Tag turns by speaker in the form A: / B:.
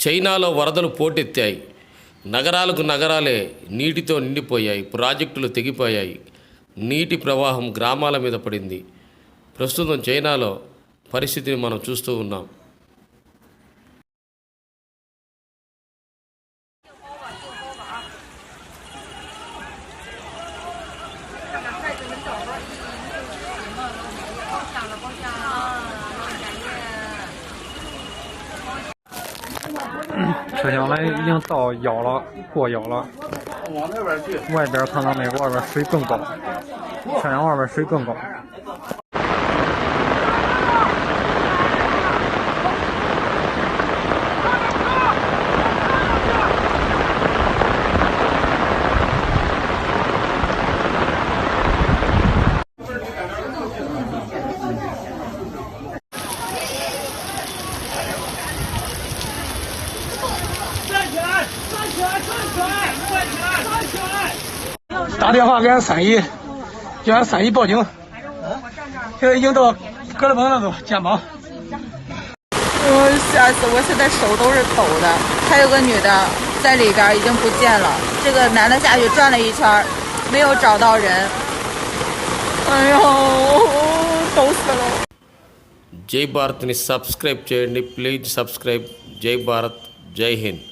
A: చైనాలో వరదలు పోటెత్తాయి. నగరాలకు నగరాలే నీటితో నిండిపోయాయి. ప్రాజెక్టులు తెగిపోయాయి. నీటి ప్రవాహం గ్రామాల మీద పడింది. ప్రస్తుతం చైనాలో పరిస్థితిని మనం చూస్తూ ఉన్నాం.
B: 车厢呢已经到腰了，过腰了。
C: 往那边去。
B: 外边看到那个外边水更高，车厢外边水更高。
D: 打电话给俺311，叫俺311报警。现在已经到格勒邦那个肩膀。
E: 吓死我！现在手都是抖的。还有个女的在里边已经不见了。这个男的下去转了一圈，没有找到人。哎呦，抖死了！జై
A: భారత్ని సబ్స్క్రైబ్ చేయండి. Please subscribe. జై భారత్, జై హింద్.